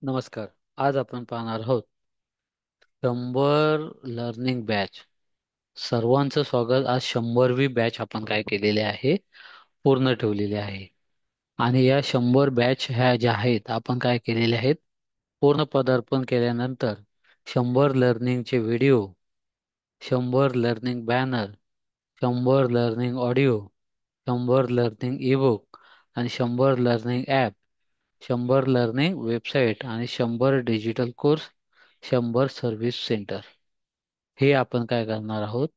नमस्कार. आज आपण पाहणार आहोत 100 लर्निंग बॅच. सर्वांचं स्वागत. आज 100वी बॅच आपण काय केलेली आहे, पूर्ण ठेवलेली आहे. आणि या 100 बॅच ह्या ज्या आहेत आपण काय केलेले आहेत, पूर्ण पदार्पण केल्यानंतर 100 लर्निंगचे video, 100 learning banner, 100 learning audio, 100 learning ebook आणि 100 लर्निंग ॲप, 100 लर्निंग वेबसाईट आणि 100 डिजिटल कोर्स, 100 सर्व्हिस सेंटर. हे आपण काय करणार आहोत,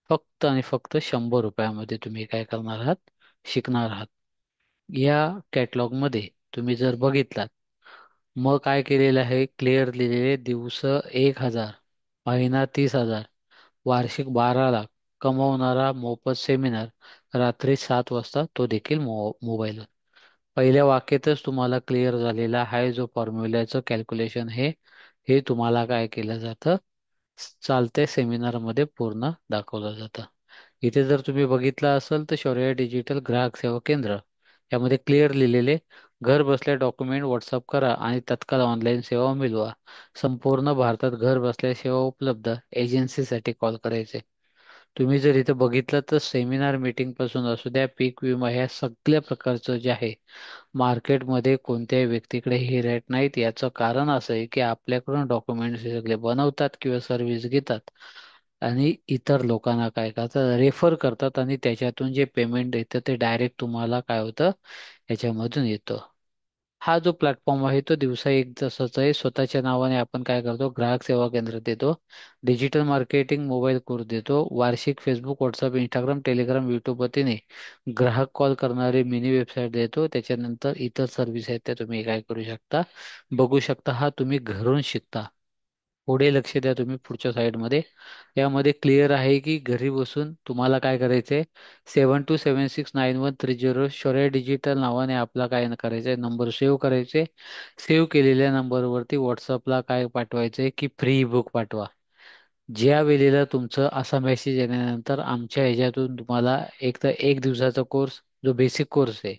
फक्त आणि फक्त 100 रुपयामध्ये तुम्ही काय करणार आहात, शिकणार आहात. या कॅटलॉग मध्ये तुम्ही जर बघितलात, मग काय केलेलं आहे, क्लिअर लिहिलेले दिवस 1,000, महिना 30,000, वार्षिक 12 लाख, कमवणारा मोफत सेमिनार, रात्री 7 वाजता तो देखील मोबाईल. पहिल्या वाक्यातच तुम्हाला क्लिअर झालेला आहे, जो फॉर्म्युल्याचं कॅल्क्युलेशन हे तुम्हाला काय केलं जातं, चालत्या सेमिनारमध्ये पूर्ण दाखवलं जातं. इथे जर तुम्ही बघितलं असेल तर शौर्य डिजिटल ग्राहक सेवा केंद्र यामध्ये क्लिअर लिहिलेले, घर बसल्या डॉक्युमेंट व्हॉट्सअप करा आणि तत्काळ ऑनलाईन सेवा मिळवा. संपूर्ण भारतात घर बसल्या सेवा उपलब्ध, एजन्सीसाठी कॉल करायचे. तुम्ही जर इथे बघितलं तर सेमिनार मीटिंग पासून असू द्या, पीक विमा, ह्या सगळ्या प्रकारचं जे आहे, मार्केटमध्ये कोणत्याही व्यक्तीकडे ही रेट नाहीत. याचं कारण असं आहे की आपल्याकडून डॉक्युमेंट्स सगळे बनवतात किंवा सर्व्हिस घेतात आणि इतर लोकांना काय करतात, रेफर करतात आणि त्याच्यातून जे पेमेंट येतं ते डायरेक्ट तुम्हाला काय होतं, याच्यामधून येतं. हा जो प्लॅटफॉर्म आहे तो दिवसा एक तासाचा आहे. स्वतःच्या नावाने आपण काय करतो, ग्राहक सेवा केंद्र देतो, डिजिटल मार्केटिंग मोबाईल कोर्स देतो, वार्षिक Facebook, WhatsApp, Instagram, Telegram, YouTube वतीने ग्राहक कॉल करणारी मिनी वेबसाईट देतो. त्याच्यानंतर इतर सर्व्हिस आहेत त्या तुम्ही काय करू शकता, बघू शकता. हा तुम्ही घरून शिकता. पुढे लक्ष द्या तुम्ही पुढच्या साईडमध्ये. यामध्ये क्लिअर आहे की घरी बसून तुम्हाला काय करायचंय, 72769130 शौर्य डिजिटल नावाने आपला काय करायचंय, नंबर सेव्ह करायचे. सेव्ह केलेल्या नंबरवरती व्हॉट्सअपला काय पाठवायचंय की फ्री बुक पाठवा. ज्या वेळेला तुमचं असा मेसेज येण्यानंतर आमच्या ह्याच्यातून तुम्हाला एक तर 1 दिवसाचा कोर्स, जो बेसिक कोर्स आहे,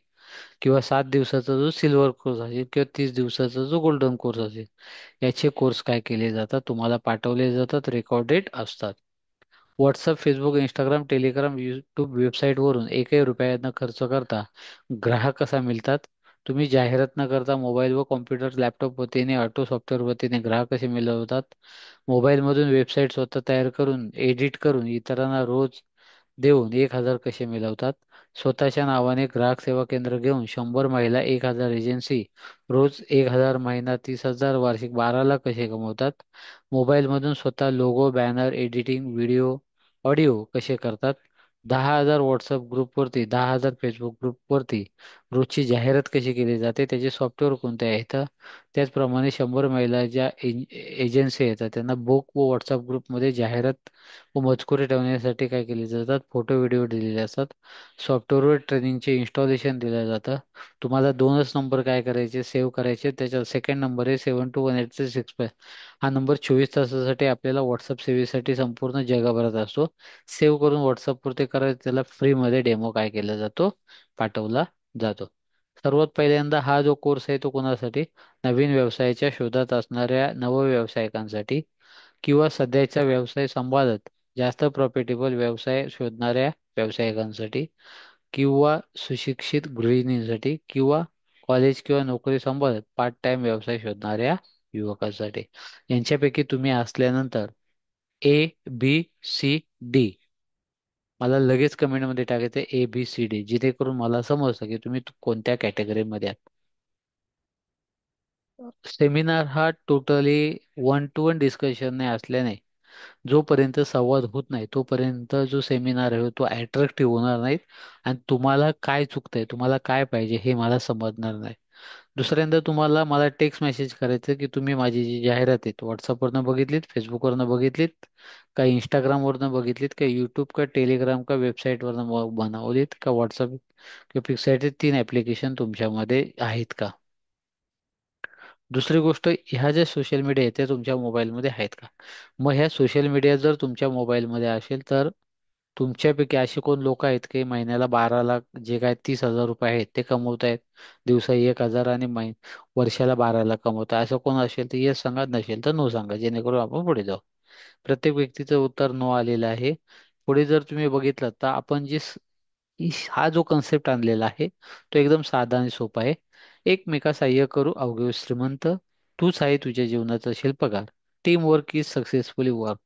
किंवा 7 दिवसाचा जो सिल्वर कोर्स असेल, किंवा 30 दिवसाचा जो गोल्डन कोर्स असेल, याचे कोर्स काय केले जातात, तुम्हाला पाठवले जातात, रेकॉर्डेड असतात. WhatsApp, Facebook, Instagram, Telegram, YouTube वेबसाईटवरून एकही रुपया न खर्च करता ग्राहक कसा मिळतात, तुम्ही जाहिरात न करता मोबाईल व कॉम्प्युटर, लॅपटॉप वतीने, ऑटो सॉफ्टवेअर वतीने ग्राहक कसे मिळवतात, मोबाईलमधून वेबसाईट स्वतः तयार करून, एडिट करून इतरांना रोज देऊन 1,000 कसे मिळवतात, स्वतःच्या नावाने ग्राहक सेवा केंद्र घेऊन 100 महिला, 1,000 एजन्सी, रोज 1,000, महिना 30,000, वार्षिक 12 लाख कसे कमवतात, मोबाईलमधून स्वतः logo, banner, editing, video, audio कसे करतात, 10,000 व्हॉट्सअप ग्रुपवरती, 10,000 फेसबुक ग्रुपवरती रोजची जाहिरात कशी केली जाते, त्याचे सॉफ्टवेअर कोणते आहेत. त्याचप्रमाणे 100 महिला ज्या एजन्सी येतात त्यांना बुक व व्हॉट्सअप ग्रुपमध्ये जाहिरात व मजकुरी ठेवण्यासाठी काय केले जातात, फोटो व्हिडिओ दिलेले असतात. सॉफ्टवेअरवर ट्रेनिंगचे इन्स्टॉलेशन दिलं जातं. तुम्हाला दोनच नंबर काय करायचे, सेव्ह करायचे. त्याचा सेकंड नंबर आहे 721865. हा नंबर 24 तासासाठी आपल्याला व्हॉट्सअप सेवेसाठी संपूर्ण जगभरात असतो. सेव्ह करून व्हॉट्सअपवरती करायचं, त्याला फ्रीमध्ये डेमो काय केला जातो, पाठवला जातो. सर्वात पहिल्यांदा हा जो कोर्स आहे तो कोणासाठी, नवीन व्यवसायाच्या शोधात असणाऱ्या नवव्यवसायिकांसाठी, किंवा सध्याचा व्यवसाय सांभाळत जास्त प्रॉफिटेबल व्यवसाय शोधणाऱ्या व्यावसायिकांसाठी, किंवा सुशिक्षित गृहिणींसाठी, किंवा कॉलेज किंवा नोकरी सांभाळत पार्ट टाइम व्यवसाय शोधणाऱ्या युवकांसाठी. यांच्यापैकी तुम्ही असल्यानंतर ABCD मला लगेच कमेंटमध्ये टाकायचं, ABCD, जेणेकरून मला समजतं की तुम्ही कोणत्या कॅटेगरीमध्ये आहात. सेमिनार हा totally one two one discussion नाही असल्याने, जोपर्यंत संवाद होत नाही तोपर्यंत जो सेमिनार आहे तो अट्रॅक्टिव्ह होणार नाही. आणि तुम्हाला काय चुकतंय, तुम्हाला काय पाहिजे हे मला समजणार नाही. दुसऱ्यांदा तुम्हाला मला टेक्स्ट मेसेज करायचं की तुम्ही माझी जी जाहिरात आहे व्हॉट्सअपवरनं बघितलीत, फेसबुकवरनं बघितलीत का, इंस्टाग्रामवरनं बघितलीत का, यूट्यूब का, टेलिग्राम का, वेबसाईटवरनं बनवलीत का, व्हॉट्सअप किंवा पिक्साईट, 3 ॲप्लिकेशन तुमच्यामध्ये आहेत का. दुसरी गोष्ट, ह्या ज्या सोशल मीडिया आहेत त्या तुमच्या मोबाईलमध्ये आहेत का. मग ह्या सोशल मीडिया जर तुमच्या मोबाईलमध्ये असेल तर तुमच्यापैकी असे कोण लोक आहेत की महिन्याला 12 लाख, जे काय 30,000 रुपये आहेत ते कमवत आहेत, दिवसा 1,000 आणि वर्षाला 12 लाख कमवतात, असं कोण असेल तर येस सांगा, नसेल तर नो सांगा, जेणेकरून आपण पुढे जाऊ. प्रत्येक व्यक्तीचं उत्तर नो आलेलं आहे. पुढे जर तुम्ही बघितलं तर आपण हा जो कन्सेप्ट आणलेला आहे तो एकदम साधा आणि सोपा आहे. एकमेका सहाय्य करू अवघे श्रीमंत, तूच आहे तुझ्या जीवनाचा शिल्पकार. Team work is successfully work.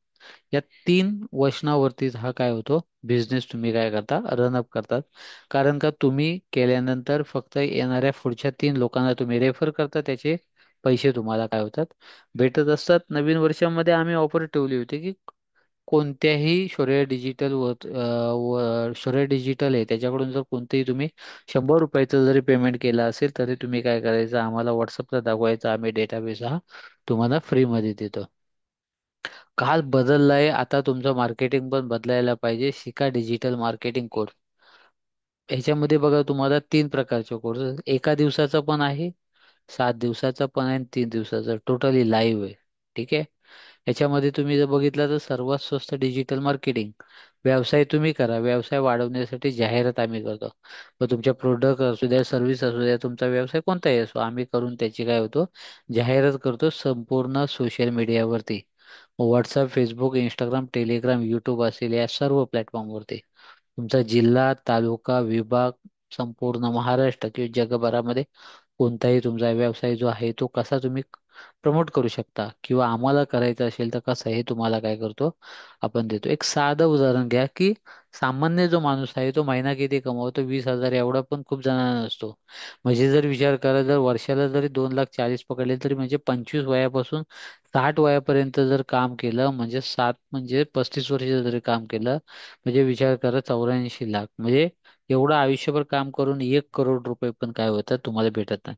या 3 वचनावरतीच हा काय होतो, बिझनेस तुम्ही काय करता, रनअप करतात. कारण का तुम्ही केल्यानंतर फक्त येणाऱ्या पुढच्या 3 लोकांना तुम्ही रेफर करता, त्याचे पैसे तुम्हाला काय होतात, भेटत असतात. नवीन वर्षामध्ये आम्ही ऑफर ठेवली होती की कोणत्याही शौर्य डिजिटल आहे त्याच्याकडून जर कोणतेही तुम्ही 100 रुपयाचं जरी पेमेंट केलं असेल तरी तुम्ही काय करायचं, आम्हाला व्हॉट्सअपला दाखवायचं, आम्ही डेटाबेस हा तुम्हाला फ्रीमध्ये देतो. काल बदललाय, आता तुमचं मार्केटिंग पण बदलायला पाहिजे. शिका डिजिटल मार्केटिंग कोर्स. ह्याच्यामध्ये बघा तुम्हाला 3 प्रकारचे कोर्स, एका दिवसाचा पण आहे, 7 दिवसाचा पण आहे, आणि 3 दिवसाचा, टोटली लाईव्ह आहे. ठीक आहे. याच्यामध्ये तुम्ही जर बघितलं तर सर्वात स्वस्त डिजिटल मार्केटिंग. व्यवसाय तुम्ही करा, व्यवसाय वाढवण्यासाठी जाहिरात आम्ही करतो. मग तुमच्या प्रोडक्ट असू द्या, सर्व्हिस असू द्या, तुमचा व्यवसाय कोणताही असो, आम्ही करून त्याची काय होतो, जाहिरात करतो संपूर्ण सोशल मीडियावरती. WhatsApp, Facebook, Instagram, Telegram, YouTube असेल, या सर्व प्लॅटफॉर्मवरती तुमचा जिल्हा, तालुका, विभाग, संपूर्ण महाराष्ट्र किंवा जगभरामध्ये कोणताही तुमचा व्यवसाय जो आहे तो कसा तुम्ही प्रमोट करू शकता किंवा आम्हाला करायचं असेल तर कसं, हे तुम्हाला काय करतो, आपण देतो. एक साधं उदाहरण घ्या की सामान्य जो माणूस आहे तो महिना किती कमवतो, 20,000, एवढा पण खूप जणांना नसतो. म्हणजे जर विचार करा, जर वर्षाला जरी 2,40,000 पकडले तरी म्हणजे 25 वयापासून 60 वयापर्यंत जर काम केलं, म्हणजे 35 वर्ष जरी काम केलं, म्हणजे विचार करा 84 लाख, म्हणजे एवढं आयुष्यभर काम करून 1 करोड रुपये पण काय होतात, तुम्हाला भेटत नाही.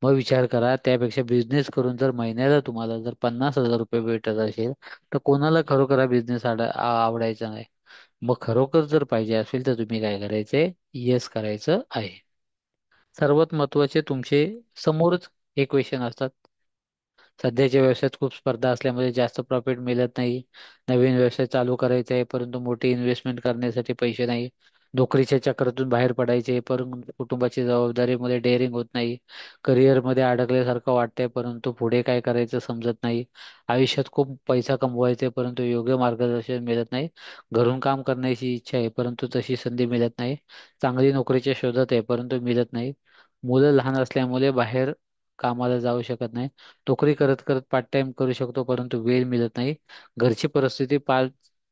मग विचार करा, त्यापेक्षा बिझनेस करून जर महिन्याला तुम्हाला जर 50,000 रुपये भेटत असेल, तर कोणाला खरोखर हा बिझनेस आवडायचा नाही. मग खरोखर जर पाहिजे असेल तर तुम्ही काय करायचंय, येस करायचं आहे. सर्वात महत्वाचे तुमचे समोरच हे क्वेश्चन असतात. सध्याच्या व्यवसायात खूप स्पर्धा असल्यामुळे जास्त प्रॉफिट मिळत नाही. नवीन व्यवसाय चालू करायचा आहे परंतु मोठी इन्व्हेस्टमेंट करण्यासाठी पैसे नाही. नोकरीच्या चक्रातून बाहेर पडायचे परंतु कुटुंबाची जबाबदारीमुळे डेअरिंग होत नाही. करिअरमध्ये अडकल्यासारखं वाटतंय परंतु पुढे काय करायचं समजत नाही. आयुष्यात खूप पैसा कमवायचे परंतु योग्य मार्गदर्शन मिळत नाही. घरून काम करण्याची इच्छा आहे परंतु तशी संधी मिळत नाही. चांगली नोकरीच्या शोधात आहे परंतु मिळत नाही. मुलं लहान असल्यामुळे बाहेर कामाला जाऊ शकत नाही. नोकरी करत करत पार्ट टाइम करू शकतो परंतु वेळ मिळत नाही. घरची परिस्थिती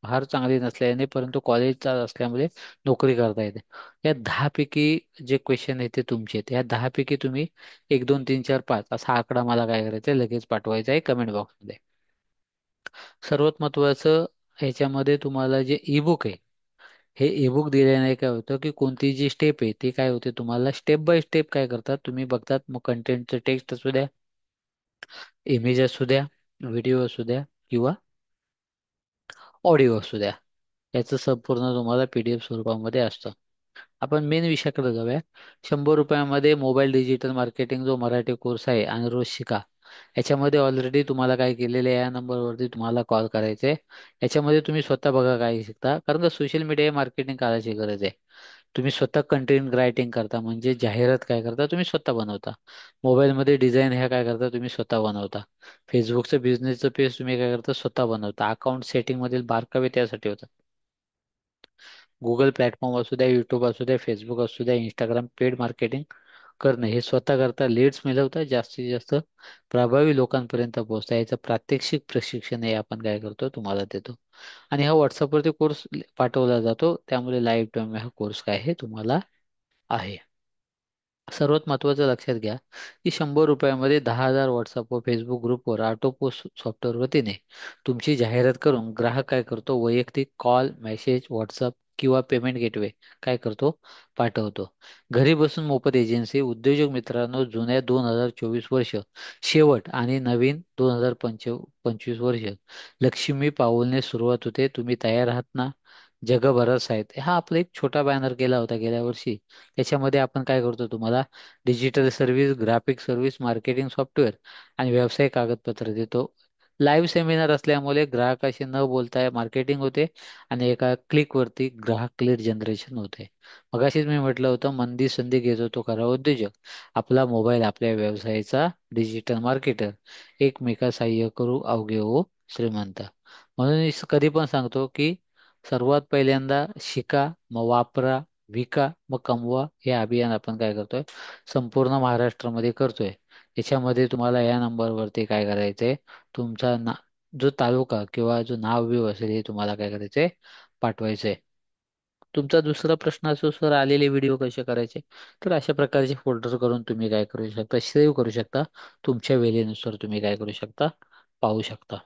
फार चांगली नसल्याने परंतु कॉलेजचा असल्यामुळे नोकरी करता येते. या 10 पैकी जे क्वेश्चन आहेत ते तुमचे आहेत. या 10 पैकी तुम्ही 1 2 3 4 5 असा आकडा मला काय करायचा आहे, लगेच पाठवायचा आहे कमेंट बॉक्समध्ये. सर्वात महत्वाचं, ह्याच्यामध्ये तुम्हाला जे ईबुक आहे, हे ईबुक दिल्याने काय होतं की कोणती जी स्टेप आहे ती काय होते, तुम्हाला स्टेप बाय स्टेप काय करतात तुम्ही बघतात. मग कंटेंटचं टेक्स्ट असू द्या, इमेज असू द्या, व्हिडिओ असू द्या किंवा ऑडिओ असू द्या, याचं संपूर्ण तुम्हाला PDF स्वरूपामध्ये असतं. आपण मेन विषयाकडे जाऊया. 100 रुपयामध्ये मोबाईल डिजिटल मार्केटिंग जो मराठी कोर्स आहे आणि रोज शिका. याच्यामध्ये ऑलरेडी तुम्हाला काय केलेलं आहे, या नंबरवरती तुम्हाला कॉल करायचे आहे. याच्यामध्ये तुम्ही स्वतः बघा काय शिकता, कारण का सोशल मीडिया मार्केटिंग काळाची गरज आहे. तुम्ही स्वतः कंटेंट रायटिंग करता, म्हणजे जाहिरात काय करता तुम्ही स्वतः बनवता. मोबाईलमध्ये डिझाईन ह्या काय करता तुम्ही स्वतः बनवता. फेसबुकचं बिझनेसचं पेज तुम्ही काय करता स्वतः बनवता. अकाउंट सेटिंग मधील बारकावे त्यासाठी होतात. गुगल प्लॅटफॉर्म असू द्या, युट्यूब असू द्या, फेसबुक असू द्या, इंस्टाग्राम, पेड मार्केटिंग करणं हे स्वतः करता. लीड्स मिळवता, जास्तीत जास्त प्रभावी लोकांपर्यंत पोहोचता. याचं प्रात्यक्षिक प्रशिक्षण हे आपण काय करतो तुम्हाला देतो. आणि हा व्हॉट्सअपवरती कोर्स पाठवला जातो, त्यामुळे लाईव्ह टाइम हा कोर्स काय आहे तुम्हाला आहे. सर्वात महत्त्वाचं लक्षात घ्या की 100 रुपयामध्ये 10,000 व्हॉट्सअप व फेसबुक ग्रुपवर ऑटोपोस्ट सॉफ्टवेअरवरतीने तुमची जाहिरात करून ग्राहक काय करतो, वैयक्तिक कॉल, मेसेज, व्हॉट्सअप किंवा पेमेंट गेटवे काय करतो, पाठवतो. घरी बसून मोफत एजन्सी. उद्योजक मित्रांनो, जुन्या 2024 वर्ष शेवट आणि नवीन 2025 वर्ष लक्ष्मी पाऊलने सुरुवात होते. तुम्ही तयार आहात ना? जगभरात आहेत. हा आपला एक छोटा बॅनर केला होता गेल्या वर्षी. त्याच्यामध्ये आपण काय करतो, तुम्हाला digital service, graphic service, marketing software आणि व्यवसाय कागदपत्र देतो. लाईव्ह सेमिनार असल्यामुळे ग्राहकाशी न बोलता मार्केटिंग होते आणि एका क्लिकवरती ग्राहक लीड जनरेशन होते. मगाशीच मी म्हटलं होतं, मंदी संधी घेतो तो खरा उद्योजक. आपला मोबाईल आपल्या व्यवसायाचा डिजिटल मार्केटर. एकमेका सहाय्य करू अवघे हो श्रीमंत. म्हणून मी कधी पण सांगतो की सर्वात पहिल्यांदा शिका, मग वापरा, विका, मग कमवा. हे अभियान आपण काय करतोय, संपूर्ण महाराष्ट्रामध्ये करतोय. याच्यामध्ये तुम्हाला या नंबरवरती काय करायचंय, तुमचा जो तालुका किंवा जो नाव बिव असेल हे तुम्हाला काय करायचंय, पाठवायचंय. तुमचा दुसरा प्रश्न असो, सर आलेले व्हिडिओ कसे करायचे, तर अशा प्रकारचे फोल्डर करून तुम्ही काय करू शकता, सेव्ह करू शकता. तुमच्या वेळेनुसार तुम्ही काय करू शकता, पाहू शकता.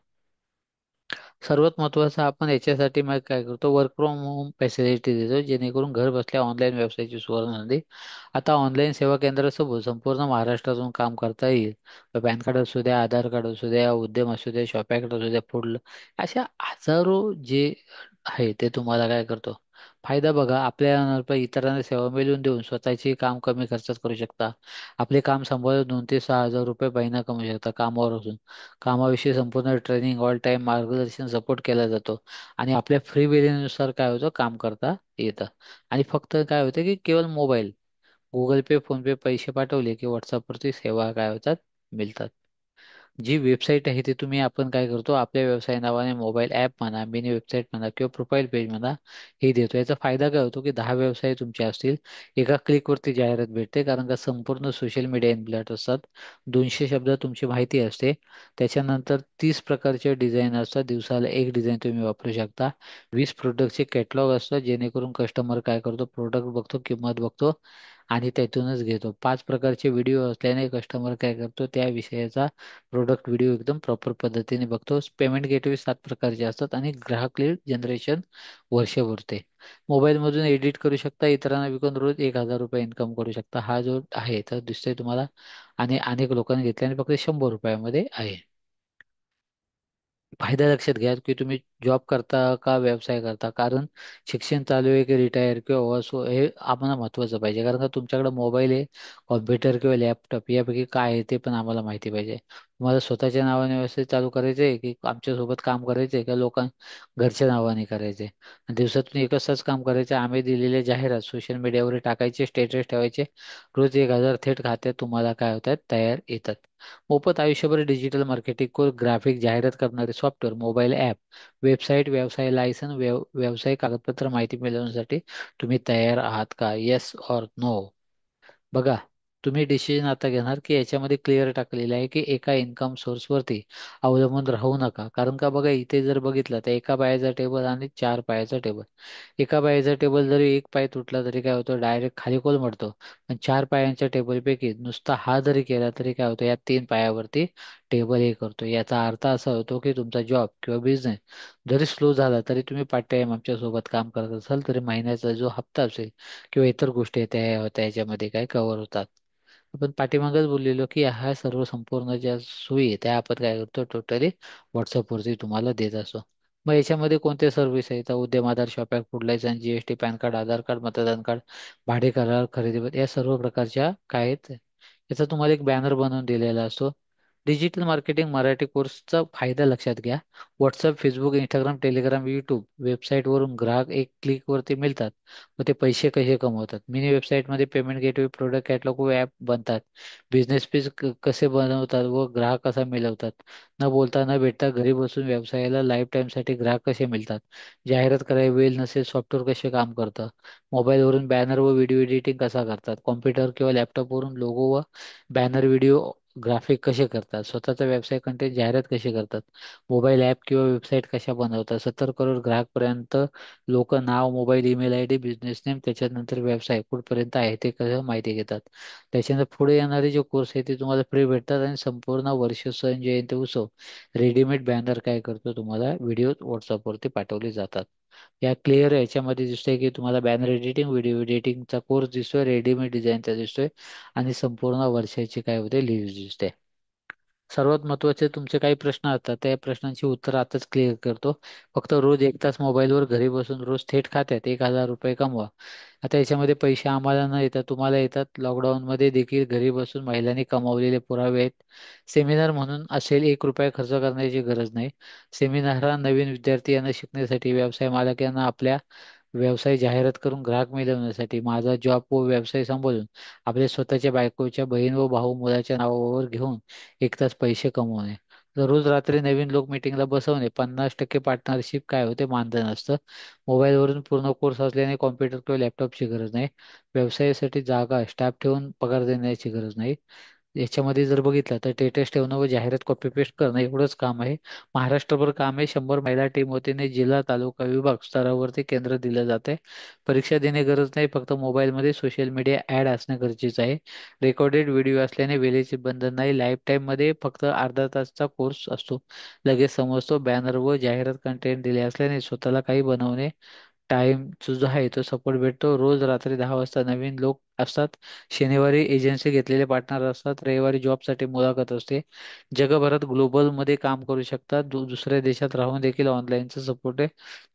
सर्वात महत्त्वाचं आपण याच्यासाठी मग काय करतो, वर्क फ्रॉम होम फॅसिलिटी देतो, जेणेकरून घर बसल्या ऑनलाईन व्यवसायाची सुवर्ण संधी. आता ऑनलाईन सेवा केंद्रासोबत संपूर्ण महाराष्ट्रातून काम करता येईल. पॅन कार्ड असू द्या, आधार कार्ड असू द्या, उद्यम असू द्या, शॉप ॲक्ट असू द्या, फूड, अशा हजारो जे आहे ते तुम्हाला काय करतो, फायदा बघा. आपल्या इतरांना सेवा मिळवून देऊन स्वतःचे काम कमी खर्चात करू शकता. आपले काम सांभाळून 2 ते 6 हजार रुपये महिना कमवू शकता कामावर असून. कामाविषयी संपूर्ण ट्रेनिंग, ऑल टाइम मार्गदर्शन, सपोर्ट केला जातो. आणि आपल्या फ्री वेळेनुसार काय होतं, काम करता येतं. आणि फक्त काय होतं की केवळ मोबाईल, गुगल पे, फोन पे पैसे पाठवले की व्हॉट्सअपवरती सेवा काय होतात, मिळतात. जी वेबसाईट आहे ती तुम्ही आपण काय करतो, आपल्या व्यवसाय नावाने मोबाईल ॲप म्हणा, मिनी वेबसाईट म्हणा किंवा प्रोफाईल पेज म्हणा, हे देतो. याचा फायदा काय होतो की 10 व्यवसाय तुमचे असतील, एका क्लिकवरती जाहिरात भेटते. कारण का संपूर्ण सोशल मीडिया इन्फ्लुएन्सर असतात. 200 शब्द तुमची माहिती असते. त्याच्यानंतर 30 प्रकारचे डिझाईन असतात. दिवसाला एक डिझाईन तुम्ही वापरू शकता. 20 प्रोडक्टचे कॅटलॉग असतात, जेणेकरून कस्टमर काय करतो, प्रोडक्ट बघतो, किंमत बघतो आणि त्यातूनच घेतो. 5 प्रकारचे व्हिडिओ असल्याने कस्टमर काय करतो, त्या विषयाचा प्रोडक्ट व्हिडिओ एकदम प्रॉपर पद्धतीने बघतो. पेमेंट गेटवे 7 प्रकारचे असतात आणि ग्राहक लीड जनरेशन वर्षभर ते मोबाईलमधून एडिट करू शकता. इतरांना विकून रोज 1,000 रुपये इन्कम करू शकता. हा जो आहे तर दिसतोय तुम्हाला, आणि अनेक लोकांनी घेतले आणि फक्त 100 रुपयामध्ये आहे. फायदा लक्षात घ्या की तुम्ही जॉब करता का व्यवसाय करता. कारण शिक्षण चालू आहे की रिटायर किंवा असो, हे आम्हाला महत्त्वाचं पाहिजे. कारण का तुमच्याकडे मोबाईल आहे, कॉम्प्युटर किंवा लॅपटॉप यापैकी काय आहे ते पण आम्हाला माहिती पाहिजे. तुम्हाला स्वतःच्या नावाने व्यवसाय चालू करायचे आहे की आमच्यासोबत काम करायचे आहे, का घरच्या नावाने करायचे. आणि दिवसातून एकच काम करायचे. आम्ही दिलेले जाहिरात सोशल मीडियावर टाकायचे, स्टेटस ठेवायचे. रोज 1,000 थेट खात्यात तुम्हाला काय होतात, तयार येतात. मोफत आयुष्यभर डिजिटल मार्केटिंग कोर्स, ग्राफिक जाहिरात करणारे सॉफ्टवेअर, मोबाईल ॲप, वेबसाईट, व्यवसाय लायसन, व्यवसाय कागदपत्र माहिती मिळवण्यासाठी तुम्ही तयार आहात का? Yes or no. बघा, तुम्ही डिसिजन आता घेणार की याच्यामध्ये क्लिअर टाकलेलं आहे की एका इन्कम सोर्सवरती अवलंबून राहू नका. कारण का बघा, इथे जर बघितलं तर एका पायाचा टेबल आणि 4 पायाचा टेबल. एका पायाचा टेबल जरी एक पाय तुटला तरी काय होतं, डायरेक्ट खाली कोलमडतो. पण 4 पायांच्या टेबलपैकी नुसता हा जरी केला तरी काय होतं, या 3 पायावरती टेबल हे करतो. याचा अर्थ असा होतो की तुमचा जॉब किंवा बिझनेस जरी स्लो झाला तरी तुम्ही पार्ट टाइम आमच्या सोबत काम करत असाल तरी महिन्याचा जो हप्ता असेल किंवा इतर गोष्टी आहेत त्या त्याच्यामध्ये काय कव्हर होतात. आपण पाठीमागच बोललेलो की ह्या सर्व संपूर्ण ज्या सोयी आहे त्या आपण काय करतो, टोटली व्हॉट्सअपवरती तुम्हाला देत असतो. मग याच्यामध्ये कोणते सर्व्हिस आहेत, Udyam Aadhaar, shop act, food licence, GST, PAN card, Aadhaar card, मतदान कार्ड, भाडे करार, खरेदी, या सर्व प्रकारच्या काय आहेत, याचा तुम्हाला एक बॅनर बनवून दिलेला असतो. डिजिटल मार्केटिंग मराठी कोर्सचा फायदा लक्षात घ्या. WhatsApp, Facebook, Instagram, Telegram, YouTube वेबसाईटवरून ग्राहक एक क्लिकवरती मिळतात. मग ते पैसे कसे कमवतात, मिनी वेबसाईटमध्ये पेमेंट गेटवे, प्रोडक्ट कॅटलॉग व ॲप बनतात. बिझनेस पेज कसे बनवतात व ग्राहक कसा मिळवतात. न बोलता न भेटता घरी बसून व्यवसायाला लाईफ टाईमसाठी ग्राहक कसे मिळतात. जाहिरात करायला वेळ नसेल, सॉफ्टवेअर कसे काम करतं. मोबाईलवरून बॅनर व व्हिडिओ एडिटिंग कसा करतात. कॉम्प्युटर किंवा लॅपटॉपवरून लोगो व बॅनर, व्हिडिओ ग्राफिक कसे करतात. स्वतःचा व्यवसाय कंटेंट जाहिरात कशी करतात. मोबाईल ॲप किंवा वेबसाईट कशा बनवतात. 70 करोड ग्राहकपर्यंत लोक नाव, mobile, email ID, business name, त्याच्यानंतर व्यवसाय कुठपर्यंत आहे ते कसं माहिती घेतात. त्याच्यानंतर पुढे येणारे जे कोर्स आहे ते तुम्हाला फ्री भेटतात. आणि संपूर्ण वर्ष सण जयंती उत्सव रेडीमेड बॅनर काय करतो, तुम्हाला व्हिडिओ व्हॉट्सअपवरती पाठवले जातात. या क्लिअर याच्यामध्ये दिसतोय की तुम्हाला बॅनर एडिटिंग, व्हिडिओ एडिटिंगचा कोर्स दिसतोय, रेडीमेड डिझाईनचा दिसतोय आणि संपूर्ण वर्षाची काय होते, लिव्ह दिसते. सर्वात महत्त्वाचे तुमचे काही प्रश्न असतात त्या प्रश्नांची उत्तर आताच क्लिअर करतो. फक्त रोज 1 तास मोबाईलवर घरी बसून रोज थेट खात्यात 1,000 रुपये कमवा. आता याच्यामध्ये पैसे आम्हाला न येतात तुम्हाला येतात. लॉकडाऊन मध्ये देखील घरी बसून महिलांनी कमावलेले पुरावे आहेत. सेमिनार म्हणून असेल 1 रुपया खर्च करण्याची गरज नाही. सेमिनार हा नवीन विद्यार्थी यांना शिकण्यासाठी, व्यवसाय मालक यांना आपल्या व्यवसाय जाहिरात करून ग्राहक मिळवण्यासाठी, माझा जॉब व व्यवसाय सांभाळून आपल्या स्वतःच्या बायकोच्या बहीण व भाऊ मुलाच्या नावावर घेऊन 1 तास पैसे कमवणे. दररोज रात्री नवीन लोक मीटिंगला बसवणे. 50% पार्टनरशिप काय होते मानधन असतं. मोबाईलवरून पूर्ण कोर्स असल्याने कॉम्प्युटर किंवा लॅपटॉपची गरज नाही. व्यवसायासाठी जागा स्टाफ ठेवून पगार देण्याची गरज नाही. याच्यामध्ये जर बघितलं तर टेटस ठेवणं व जाहिरात कॉपी पेस्ट करणं एवढंच काम आहे. महाराष्ट्रभर काम आहे. 100 महिला टीम वतीने जिल्हा तालुका विभाग स्तरावरती केंद्र दिलं जाते. परीक्षा देणे गरज नाही. फक्त मोबाईलमध्ये सोशल मीडिया ऍड असणं गरजेचं आहे. रेकॉर्डेड व्हिडिओ असल्याने वेळेचे बंधन नाही. लाईफ टाईम मध्ये फक्त अर्धा तासचा कोर्स असतो. लगेच समजतो. बॅनर व जाहिरात कंटेंट दिले असल्याने स्वतःला काही बनवणे टाइम जो आहे तो सपोर्ट भेटतो. रोज रात्री 10 वाजता नवीन लोक असतात. शनिवारी एजन्सी घेतलेले पार्टनर असतात. रविवारी जॉबसाठी मुलाखत असते. जगभरात ग्लोबल मध्ये काम करू शकतात. दुसऱ्या देशात राहून देखील ऑनलाईनचा सपोर्ट आहे.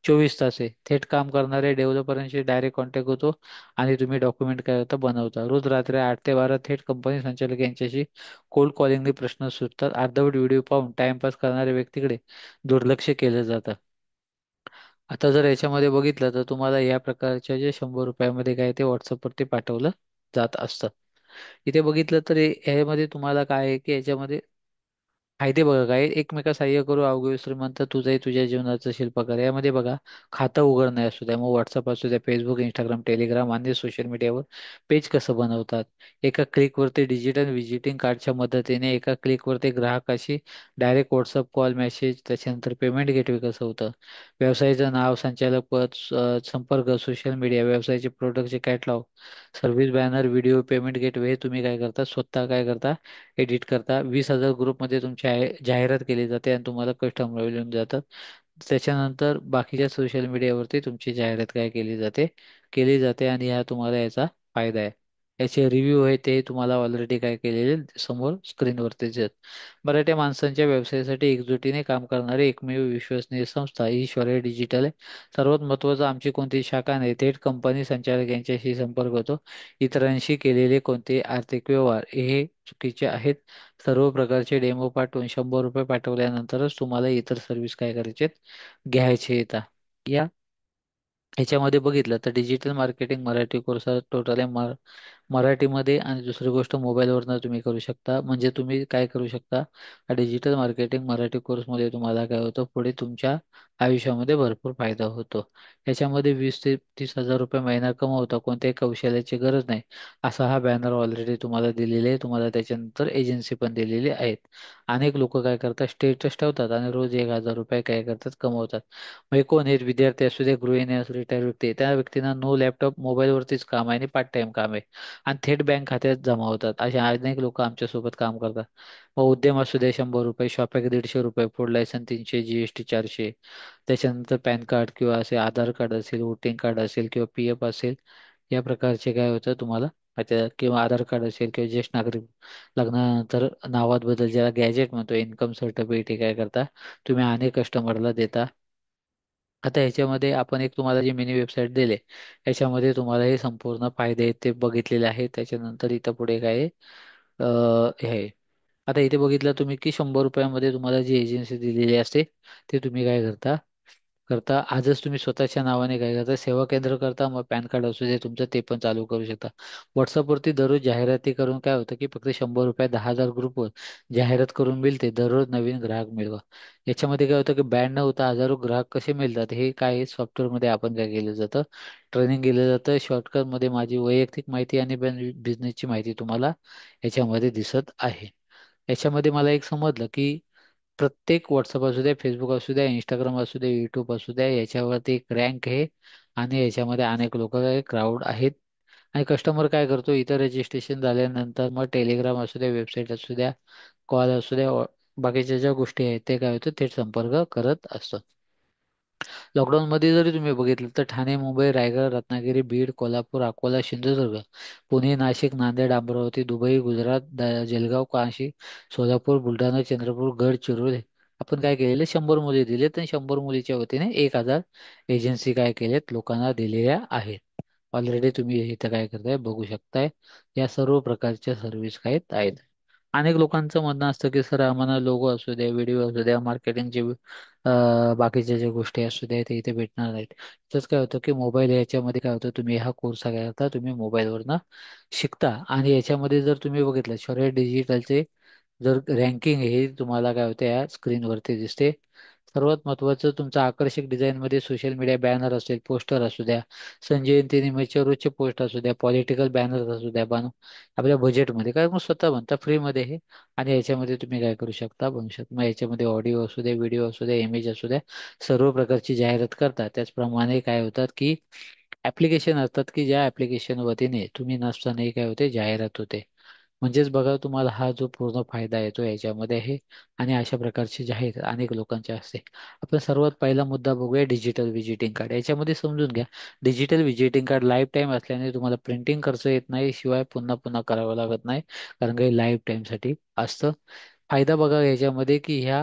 24 तास आहे. थेट काम करणारे डेव्हलपरांशी डायरेक्ट कॉन्टॅक्ट होतो आणि तुम्ही डॉक्युमेंट काय होता बनवता. रोज रात्री 8 ते 12 थेट कंपनी संचालक यांच्याशी कोल्ड कॉलिंगने प्रश्न सुटतात. अर्धवट व्हिडिओ पाहून टाइमपास करणाऱ्या व्यक्तीकडे दुर्लक्ष केलं जातं. आता जर याच्यामध्ये बघितलं तर तुम्हाला या प्रकारच्या जे 100 रुपयामध्ये काय ते व्हॉट्सअपवरती पाठवलं जात असतं. इथे बघितलं तर यामध्ये तुम्हाला काय आहे की याच्यामध्ये फायदे बघा काय एकमेका सहाय्य करू अवघे श्रीमंत तुझाही तुझ्या जीवनाचं शिल्पकार. यामध्ये बघा खातं उघडणे असू द्या मग व्हॉट्सअप असू द्या फेसबुक इंस्टाग्राम टेलिग्राम आणि सोशल मीडियावर पेज कसं बनवतात. एका क्लिकवरती डिजिटल व्हिजिटिंग कार्डच्या मदतीने एका क्लिकवरती ग्राहकाशी डायरेक्ट व्हॉट्सअप कॉल मेसेज त्याच्यानंतर पेमेंट गेटवे कसं होतं. व्यवसायाचं नाव संचालक पद संपर्क सोशल मीडिया व्यवसायाचे प्रोडक्टचे catalogue service banner video payment gateway हे तुम्ही काय करता स्वतः काय करता एडिट करता. 20,000 ग्रुपमध्ये तुमची जाहिरात केली जाते आणि तुम्हाला कस्टमर मिळून जातात. त्याच्यानंतर बाकीच्या सोशल मीडियावरती तुमची जाहिरात काय केली जाते आणि हा तुम्हाला याचा फायदा आहे. याचे रिव्ह्यू आहे ते तुम्हाला ऑलरेडी काय केलेले समोर स्क्रीनवरती दिसत. मराठ्या माणसांच्या व्यवसायासाठी एकजुटीने काम करणारी एकमेव विश्वसनीय संस्था ही ईश्वरीय डिजिटल आहे. सर्वात महत्त्वाचं आमची कोणतीही शाखा नाही. थेट कंपनी संचालक यांच्याशी संपर्क होतो. इतरांशी केलेले कोणते आर्थिक व्यवहार हे चुकीचे आहेत. सर्व प्रकारचे डेमो पाठवून 100 रुपये पाठवल्यानंतरच तुम्हाला इतर सर्व्हिस काय करायचे घ्यायचे येतात. या ह्याच्यामध्ये बघितलं तर digital marketing Marathi course total आहे. मराठीमध्ये आणि दुसरी गोष्ट मोबाईलवरनं तुम्ही करू शकता. म्हणजे तुम्ही काय करू शकता डिजिटल मार्केटिंग मराठी कोर्समध्ये तुम्हाला काय होतं पुढे तुमच्या आयुष्यामध्ये भरपूर फायदा होतो. याच्यामध्ये 20 ते 30 हजार रुपये महिना कमवता कोणत्याही कौशल्याची गरज नाही असा हा बॅनर ऑलरेडी तुम्हाला दिलेले आहे. तुम्हाला त्याच्यानंतर एजन्सी पण दिलेली आहेत. अनेक लोक काय करतात स्टेटस ठेवतात आणि रोज 1,000 रुपये काय करतात कमवतात. मग हे कोण आहेत विद्यार्थी असू दे गृहिणी असू रिटायर व्यक्ती त्या व्यक्तींना नो लॅपटॉप मोबाईलवरतीच काम आहे आणि पार्ट टाइम काम आहे आणि थेट बँक खात्यात जमा होतात. असे अनेक लोक आमच्यासोबत काम करतात. मग उद्यम असू दे 100 रुपये शॉपिंग 150 रुपये फूड लायसन 300 जीएसटी 400 त्याच्यानंतर पॅन कार्ड किंवा असे आधार कार्ड असेल वोटिंग कार्ड असेल किंवा पीएफ असेल या प्रकारचे काय होतं तुम्हाला किंवा आधार कार्ड असेल किंवा ज्येष्ठ नागरिक लग्नानंतर नावात बदल ज्याला गॅजेट म्हणतो इन्कम सर्टिफिकेट हे काय करता तुम्ही अनेक कस्टमरला देता. आता ह्याच्यामध्ये आपण एक तुम्हाला जी मिनी वेबसाईट दिले याच्यामध्ये तुम्हाला हे संपूर्ण फायदे आहेत ते बघितलेले आहेत. त्याच्यानंतर इथं पुढे काय आहे, हे आहे. आता इथे बघितलं तुम्ही की 100 रुपयामध्ये तुम्हाला जी एजन्सी दिलेली असते ते तुम्ही काय करता आजच तुम्ही स्वतःच्या नावाने काय करता सेवा केंद्र करता. मग पॅन कार्ड असू दे तुमचं ते पण चालू करू शकता. व्हॉट्सअपवरती दररोज जाहिराती करून काय होतं की फक्त 100 रुपये 10,000 ग्रुपवर जाहिरात करून मिळते. दररोज नवीन ग्राहक मिळवा. याच्यामध्ये काय होतं की बँड न होता हजारो ग्राहक कसे मिळतात हे काय सॉफ्टवेअरमध्ये आपण काय केलं जातं ट्रेनिंग केलं जातं. शॉर्टकटमध्ये माझी वैयक्तिक माहिती आणि बिझनेसची माहिती तुम्हाला याच्यामध्ये दिसत आहे. याच्यामध्ये मला एक समजलं की प्रत्येक व्हॉट्सअप असू द्या फेसबुक असू द्या इंस्टाग्राम असू द्या युट्यूब असू द्या याच्यावरती एक रँक आहे आणि याच्यामध्ये अनेक लोक क्राऊड आहेत. आणि कस्टमर काय करतो इथं रजिस्ट्रेशन झाल्यानंतर मग टेलिग्राम असू द्या वेबसाईट असू द्या कॉल असू द्या बाकीच्या ज्या गोष्टी आहेत ते काय होतं थेट संपर्क करत असतो. लॉकडाऊन मध्ये जरी तुम्ही बघितलं तर ठाणे, मुंबई, रायगड, रत्नागिरी, बीड, कोल्हापूर, अकोला, सिंधुदुर्ग, पुणे, नाशिक, नांदेड, अमरावती, दुबई, गुजरात, जळगाव, काशी, सोलापूर, बुलढाणा, चंद्रपूर, गडचिरोली आपण काय केलेले 100 मुली दिलेत आणि 100 मुलीच्या वतीने 1,000 एजन्सी काय केलेत लोकांना दिलेल्या आहेत. ऑलरेडी तुम्ही इथं काय करताय बघू शकताय. या सर्व प्रकारच्या सर्व्हिस काय आहेत. अनेक लोकांचं म्हणणं असतं की सर आम्हाला लोगो असू द्या, व्हिडिओ असू द्या, मार्केटिंगचे बाकीच्या ज्या गोष्टी असू द्या ते इथे भेटणार नाहीत. तसंच काय होतं की मोबाईल याच्यामध्ये काय होतं तुम्ही हा कोर्स काय करता तुम्ही मोबाईलवरनं शिकता आणि याच्यामध्ये जर तुम्ही बघितलं शौर्य डिजिटलचे जर रँकिंग हे तुम्हाला काय होते या स्क्रीनवरती दिसते. सर्वात महत्त्वाचं तुमचं आकर्षक डिझाईन मध्ये सोशल मीडिया बॅनर असेल, पोस्टर असू द्या, संजय निमित्तचे रोजचे पोस्ट असू द्या, पॉलिटिकल बॅनर असू द्या, आपल्या बजेटमध्ये काय मग स्वतः बनता फ्रीमध्ये हे आणि याच्यामध्ये तुम्ही काय करू शकता बनवू शकता. मग याच्यामध्ये ऑडिओ असू द्या, व्हिडिओ असू द्या, इमेज असू द्या, सर्व प्रकारची जाहिरात करतात. त्याचप्रमाणे काय होतात की ऍप्लिकेशन असतात की ज्या ऍप्लिकेशन वतीने तुम्ही नसतानाही काय होते जाहिरात होते. म्हणजेच बघा तुम्हाला हा जो पूर्ण फायदा येतो याच्यामध्ये आहे आणि अशा प्रकारची जाहिरात अनेक लोकांच्या असते. आपण सर्वात पहिला मुद्दा बघूया डिजिटल व्हिजिटिंग कार्ड. याच्यामध्ये समजून घ्या digital visiting card life time असल्याने तुम्हाला प्रिंटिंग खर्च येत नाही शिवाय पुन्हा पुन्हा करावं लागत नाही कारण काही लाईफ टाईमसाठी असतं. फायदा बघा याच्यामध्ये की ह्या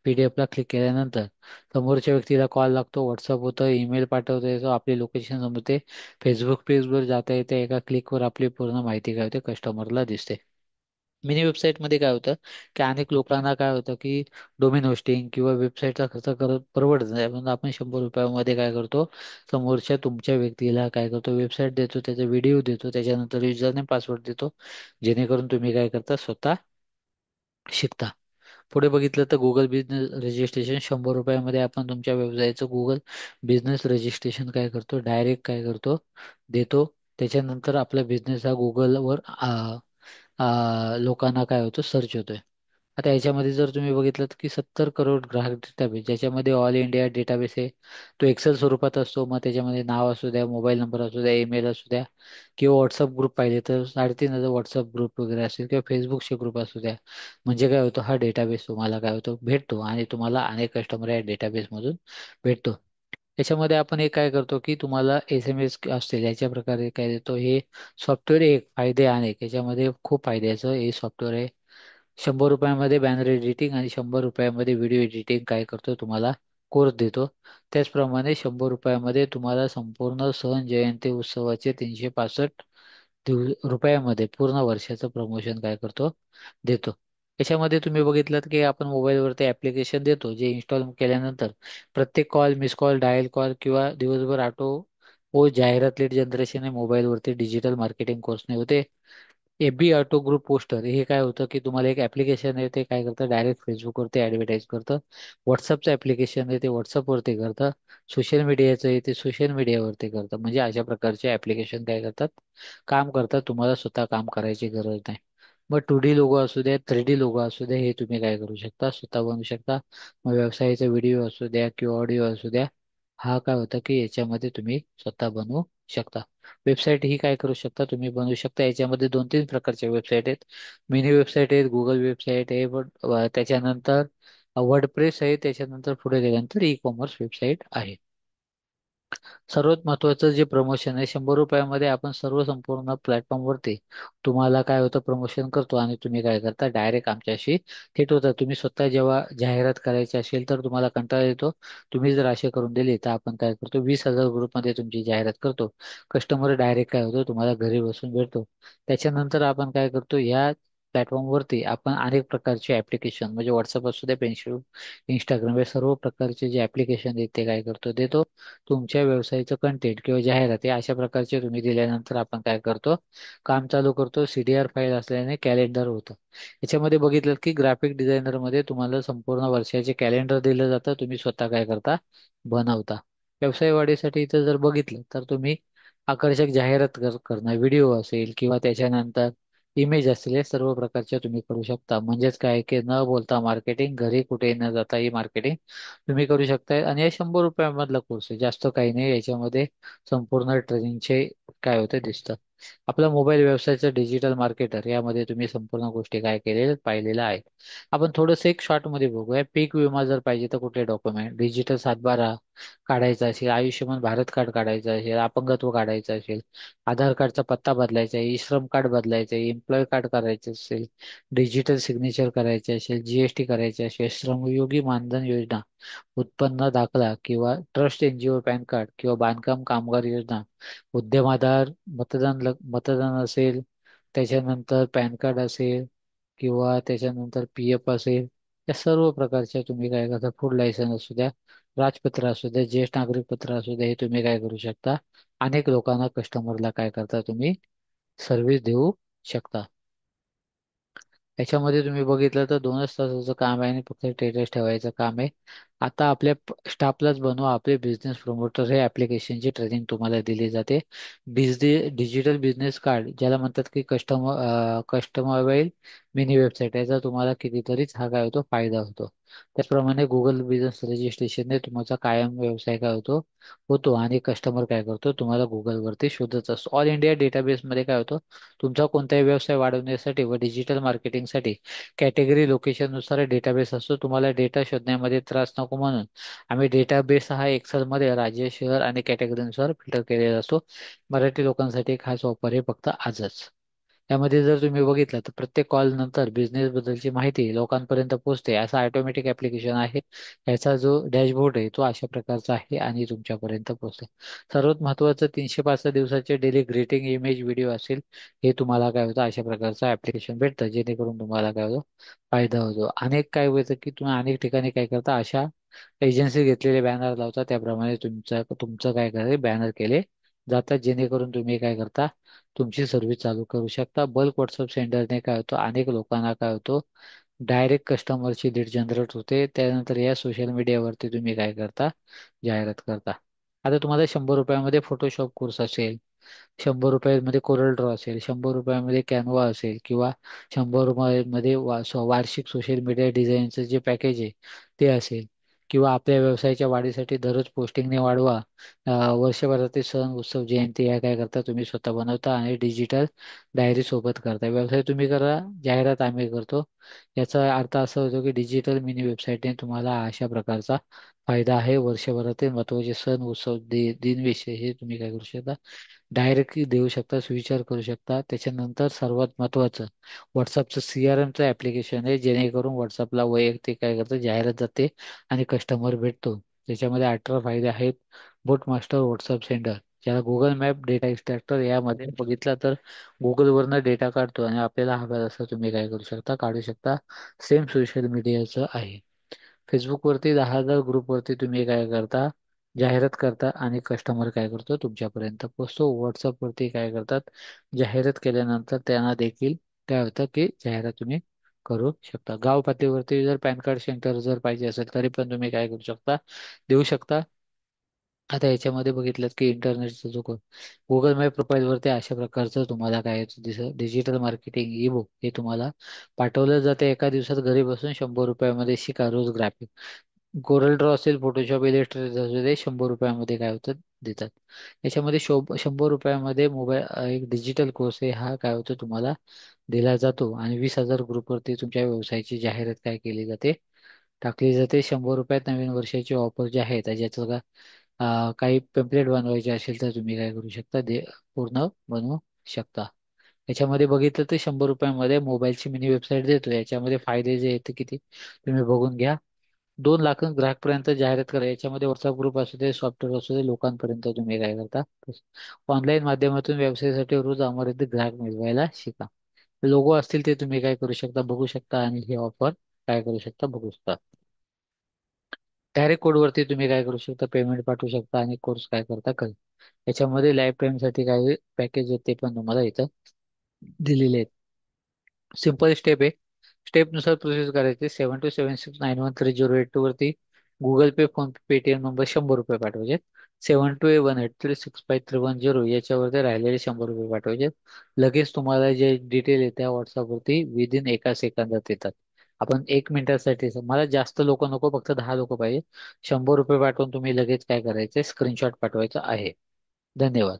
PDF ला क्लिक केल्यानंतर समोरच्या व्यक्तीला कॉल लागतो, व्हॉट्सअप होतं, ईमेल पाठवता येतो, आपली लोकेशन समजते, फेसबुक पेजवर जाता येते, एका क्लिकवर आपली पूर्ण माहिती काय होते कस्टमरला दिसते. मिनी वेबसाईटमध्ये काय होतं की अनेक लोकांना काय होतं की डोमेन होस्टिंग किंवा वेबसाईटचा खर्च करत परवडत नाही म्हणून आपण 100 रुपयामध्ये काय करतो समोरच्या तुमच्या व्यक्तीला काय करतो वेबसाईट देतो, त्याचा व्हिडिओ देतो, त्याच्यानंतर युजरनेम पासवर्ड देतो, जेणेकरून तुम्ही काय करता स्वतः शिकता. पुढे बघितलं तर गुगल बिझनेस रजिस्ट्रेशन 100 रुपयामध्ये आपण तुमच्या व्यवसायाचं गुगल बिझनेस रजिस्ट्रेशन काय करतो डायरेक्ट काय करतो देतो. त्याच्यानंतर आपला बिझनेस हा गुगलवर लोकांना काय होतं सर्च होतोय. आता याच्यामध्ये जर तुम्ही बघितलं तर की 70 करोड ग्राहक डेटाबेस ज्याच्यामध्ये ऑल इंडिया डेटाबेस आहे तो एक्सेल स्वरूपात असतो. मग त्याच्यामध्ये नाव असू द्या, मोबाईल नंबर असू द्या, ईमेल असू द्या किंवा व्हॉट्सअप ग्रुप पाहिले तर 3,500 व्हॉट्सअप ग्रुप वगैरे असेल किंवा फेसबुकचे ग्रुप असू द्या. म्हणजे काय होतं हा डेटाबेस तुम्हाला काय होतो भेटतो आणि तुम्हाला अनेक कस्टमर या डेटाबेसमधून भेटतो. याच्यामध्ये आपण एक काय करतो की तुम्हाला SMS असतील याच्या प्रकारे काय देतो हे सॉफ्टवेअर एक फायदे अनेक याच्यामध्ये खूप फायद्याचं हे सॉफ्टवेअर आहे. 100 रुपयामध्ये बॅनर एडिटिंग आणि 100 रुपयामध्ये व्हिडिओ एडिटिंग काय करतो तुम्हाला कोर्स देतो. त्याचप्रमाणे 100 रुपयामध्ये तुम्हाला संपूर्ण सण जयंती उत्सवाचे 365 रुपयामध्ये पूर्ण वर्षाचं प्रमोशन काय करतो देतो. याच्यामध्ये तुम्ही बघितलं की आपण मोबाईलवरती ऍप्लिकेशन देतो जे इन्स्टॉल केल्यानंतर प्रत्येक call miss call dial call किंवा दिवसभर ऑटो व जाहिरात लीड जनरेशन हे मोबाईलवरती डिजिटल मार्केटिंग कोर्सने होते. ऑटो ग्रुप पोस्टर हे काय होतं की तुम्हाला एक ऍप्लिकेशन आहे ते काय करतं डायरेक्ट फेसबुकवरती ऍडव्हर्टाईज करतं. व्हॉट्सअपचं ऍप्लिकेशन आहे ते व्हॉट्सअपवरती करतं. सोशल मीडियाचं आहे ते सोशल मीडियावरती करतं. म्हणजे अशा प्रकारचे ऍप्लिकेशन काय करतात काम करतात. तुम्हाला स्वतः काम करायची गरज नाही. मग 2D लोगो असू द्या 3D लोगो असू द्या हे तुम्ही काय करू शकता स्वतः बनवू शकता. मग व्यवसायाचा व्हिडिओ असू द्या किंवा ऑडिओ असू द्या हा काय होतं की याच्यामध्ये तुम्ही स्वतः बनवू शकता. वेबसाईट ही काय करू शकता तुम्ही बनवू शकता. याच्यामध्ये 2-3 प्रकारच्या वेबसाईट आहेत. मिनी वेबसाईट आहेत, गुगल वेबसाईट आहे, त्याच्यानंतर वर्डप्रेस आहे, त्याच्यानंतर पुढे गेल्यानंतर ई कॉमर्स वेबसाईट आहे. सर्वात महत्त्वाचं जे प्रमोशन आहे 100 रुपयामध्ये आपण सर्व संपूर्ण प्लॅटफॉर्मवरती तुम्हाला काय होतं प्रमोशन करतो आणि तुम्ही काय करता डायरेक्ट आमच्याशी थेट होता. तुम्ही स्वतः जेव्हा जाहिरात करायची असेल तर तुम्हाला कंटाळा येतो. तुम्ही जर असे करून दिले तर आपण काय करतो 20,000 ग्रुपमध्ये तुमची जाहिरात करतो. कस्टमर डायरेक्ट काय होतो तुम्हाला घरी बसून भेटतो. त्याच्यानंतर आपण काय करतो या प्लॅटफॉर्मवरती आपण अनेक प्रकारचे ऍप्लिकेशन म्हणजे व्हॉट्सअप असू द्या, फेसबुक, इंस्टाग्राम या सर्व प्रकारचे जे ऍप्लिकेशन आहेत ते काय करतो देतो. तुमच्या व्यवसायाचं कंटेंट किंवा जाहिरात हे अशा प्रकारचे तुम्ही दिल्यानंतर आपण काय करतो काम चालू करतो. CDR फाईल असल्याने कॅलेंडर होतं. याच्यामध्ये बघितलं की ग्राफिक डिझायनर मध्ये तुम्हाला संपूर्ण वर्षाचे कॅलेंडर दिलं जातं. तुम्ही स्वतः काय करता बनवता. व्यवसाय वाढीसाठी इथं जर बघितलं तर तुम्ही आकर्षक जाहिरात करणं व्हिडिओ असेल किंवा त्याच्यानंतर इमेज असतील या सर्व प्रकारच्या तुम्ही करू शकता. म्हणजेच काय की न बोलता मार्केटिंग घरी कुठे न जाता ही मार्केटिंग तुम्ही करू शकता. आणि हे 100 रुपयामधला कोर्स आहे जास्त काही नाही याच्यामध्ये संपूर्ण ट्रेनिंगचे काय होते दिसतात. आपला मोबाईल व्यवसायाचं डिजिटल मार्केटर यामध्ये तुम्ही संपूर्ण गोष्टी काय केलेल्या पाहिलेल्या आहेत. आपण थोडंसं एक शॉर्ट मध्ये बघूया. पीक विमा जर पाहिजे तर कुठले डॉक्युमेंट, डिजिटल सातबारा काढायचा असेल, आयुष्यमान भारत कार्ड काढायचं असेल, अपंगत्व काढायचं असेल, आधार कार्डचा पत्ता बदलायचा आहे, ई श्रम कार्ड बदलायचं आहे, एम्प्लॉय कार्ड करायचं असेल, डिजिटल सिग्नेचर करायचे असेल, जीएसटी करायचे असेल, श्रमयोगी मानधन योजना, उत्पन्न दाखला किंवा ट्रस्ट एनजीओ पॅन कार्ड किंवा बांधकाम कामगार योजना, उद्यम आधार, मतदान असेल, त्याच्यानंतर पॅन कार्ड असेल किंवा त्याच्यानंतर पीएफ असेल, या सर्व प्रकारच्या तुम्ही काय करता, फूड लायसन्स असू द्या, राजपत्र असू द्या, ज्येष्ठ नागरिक पत्र असू द्या, हे तुम्ही काय करू शकता, अनेक लोकांना कस्टमरला काय करता तुम्ही सर्व्हिस देऊ शकता. याच्यामध्ये तुम्ही बघितलं तर 2च तासाचं काम आहे आणि फक्त स्टेटस ठेवायचं काम आहे. आता आपल्या स्टाफलाच बनवा आपले बिझनेस प्रमोटर हे ऍप्लिकेशनची ट्रेनिंग तुम्हाला दिली जाते. डिजिटल बिझनेस कार्ड ज्याला म्हणतात की कस्टमाइज मिनी वेबसाईट, याचा तुम्हाला कितीतरीच हा काय होतो फायदा होतो. त्याचप्रमाणे गुगल बिझनेस रजिस्ट्रेशनने तुमचा कायम व्यवसाय काय होतो होतो आणि कस्टमर काय करतो तुम्हाला गुगलवरती शोधत असतो. ऑल इंडिया डेटाबेसमध्ये काय होतं, तुमचा कोणताही व्यवसाय वाढवण्यासाठी व डिजिटल मार्केटिंगसाठी कॅटेगरी लोकेशन नुसार डेटाबेस असतो. तुम्हाला डेटा शोधण्यामध्ये त्रास नको म्हणून आम्ही डेटाबेस हा एक्सेल मध्ये राज्य, शहर आणि कॅटेगरीनुसार फिल्टर केलेला असतो. मराठी लोकांसाठी एक खास ऑफर आहे फक्त आजच. त्यामध्ये जर तुम्ही बघितलं तर प्रत्येक कॉल नंतर बिझनेस बद्दलची माहिती लोकांपर्यंत पोहोचते. असा ऑटोमॅटिक ऍप्लिकेशन आहे. याचा जो डॅशबोर्ड आहे तो अशा प्रकारचा आहे आणि तुमच्यापर्यंत पोहोचते. सर्वात महत्त्वाचं 365 दिवसाचे डेली ग्रीटिंग इमेज व्हिडिओ असेल, हे तुम्हाला काय होतं अशा प्रकारचं ऍप्लिकेशन भेटतं, जेणेकरून तुम्हाला काय होतं फायदा होतो. अनेक काय होतं की तुम्ही अनेक ठिकाणी काय करता, अशा एजन्सी घेतलेले बॅनर लावता, त्याप्रमाणे तुमचं काय करायचे बॅनर केले जातात, जेणेकरून तुम्ही काय करता तुमची सर्व्हिस चालू करू शकता. बल्क व्हॉट्सअप सेंडरने काय होतं अनेक लोकांना काय होतो डायरेक्ट कस्टमरची लीड जनरेट होते. त्यानंतर या सोशल मीडियावरती तुम्ही काय करता जाहिरात करता. आता तुम्हाला 100 रुपयामध्ये फोटोशॉप कोर्स असेल, 100 रुपयामध्ये कोरल ड्रॉ असेल, 100 रुपयामध्ये कॅनवा असेल किंवा 100 रुपयामध्ये वार्षिक सोशल मीडिया डिझाईनचं जे पॅकेज आहे ते असेल, किंवा आपल्या व्यवसायाच्या वाढीसाठी दररोज पोस्टिंगने वाढवा, वर्षभरातील सण उत्सव जयंती या काय करता तुम्ही स्वतः बनवता आणि डिजिटल डायरी सोबत करता. व्यवसाय तुम्ही करा, जाहिरात आम्ही करतो. याचा अर्थ असा होतो की डिजिटल मिनी वेबसाईटने तुम्हाला अशा प्रकारचा फायदा आहे. वर्षभरातील महत्त्वाचे सण उत्सव दिनविषय हे तुम्ही काय करू शकता डायरेक्टली देऊ शकता, स्विचार करू शकता. त्याच्यानंतर सर्वात महत्त्वाचं व्हॉट्सअपचं CRMचं ऍप्लिकेशन आहे, जेणेकरून व्हॉट्सअपला वैयक्तिक काय करतं जाहिरात जाते आणि कस्टमर भेटतो. त्याच्यामध्ये 18 फायदे आहेत. बोट मास्टर व्हॉट्सअप सेंडर, ज्याला गुगल मॅप डेटा एक्स्ट्रॅक्टर, यामध्ये बघितला तर गुगलवरनं डेटा काढतो आणि आपल्याला हव्या असं तुम्ही काय करू शकता काढू शकता. सेम सोशल मीडियाचं आहे. फेसबुकवरती 10,000 ग्रुपवरती तुम्ही काय करता जाहिरात करता आणि कस्टमर काय करतो तुमच्यापर्यंत पोहोचतो. व्हॉट्सअपवरती काय करतात जाहिरात केल्यानंतर त्यांना देखील काय होतं की जाहिरात तुम्ही करू शकता. गाव पातळीवरती जर पॅन कार्ड सेंटर जर पाहिजे असेल तरी पण तुम्ही काय करू शकता देऊ शकता. आता याच्यामध्ये बघितलं की इंटरनेटचा जो गुगल मॅप प्रोफाईलवरती अशा प्रकारचं तुम्हाला काय दिसत डिजिटल मार्केटिंग ई बुक हे तुम्हाला पाठवलं जाते. एका दिवसात घरी बसून 100 रुपयामध्ये शिका रोज ग्राफिक. कोरल ड्रॉ असेल, फोटोशॉप, इलेस्ट्रेटर असू दे, 100 रुपयामध्ये काय होतं देतात. याच्यामध्ये 100 रुपयामध्ये मोबाईल एक डिजिटल कोर्स आहे हा काय होतो तुम्हाला दिला जातो आणि 20,000 ग्रुपवरती तुमच्या व्यवसायाची जाहिरात काय केली जाते टाकली जाते. 100 रुपयात नवीन वर्षाची ऑफर जी आहे त्याच्यात का काही पेम्पलेट बनवायचे असेल तर तुम्ही काय करू शकता पूर्ण बनवू शकता. याच्यामध्ये बघितलं तर 100 रुपयामध्ये मोबाईलची मिनी वेबसाईट देतो. याच्यामध्ये फायदे जे आहेत ते किती तुम्ही बघून घ्या. 2 लाख ग्राहकपर्यंत जाहिरात करा. याच्यामध्ये व्हॉट्सअप ग्रुप असू दे, सॉफ्टवेअर असू दे, लोकांपर्यंत तुम्ही काय करता ऑनलाईन माध्यमातून व्यवसायासाठी रोज अमर्यादित ग्राहक मिळवायला शिका. लोगो असतील ते तुम्ही काय करू शकता बघू शकता आणि हे ऑफर काय करू शकता बघू शकता. डायरेक्ट कोडवरती तुम्ही काय करू शकता पेमेंट पाठवू शकता आणि कोर्स काय करता कर. याच्यामध्ये लाईफ टाईम साठी काय पॅकेज आहे ते पण तुम्हाला इथं दिलेले आहेत. सिम्पल स्टेप आहे. स्टेप नुसार प्रोसेस करायचे. 7276913082 वरती गुगल पे, फोन पे, पेटीएम नंबर 100 रुपये पाठवायचे. 7281365310 याच्यावरती राहिलेले 100 रुपये पाठवायचे. लगेच तुम्हाला जे डिटेल आहे त्या व्हॉट्सअपवरती विदिन एका सेकंदात येतात. आपण 1 मिनिटासाठी मला जास्त लोक नको, फक्त 10 लोक पाहिजे. 100 रुपये पाठवून तुम्ही लगेच काय करायचे स्क्रीनशॉट पाठवायचा आहे. धन्यवाद.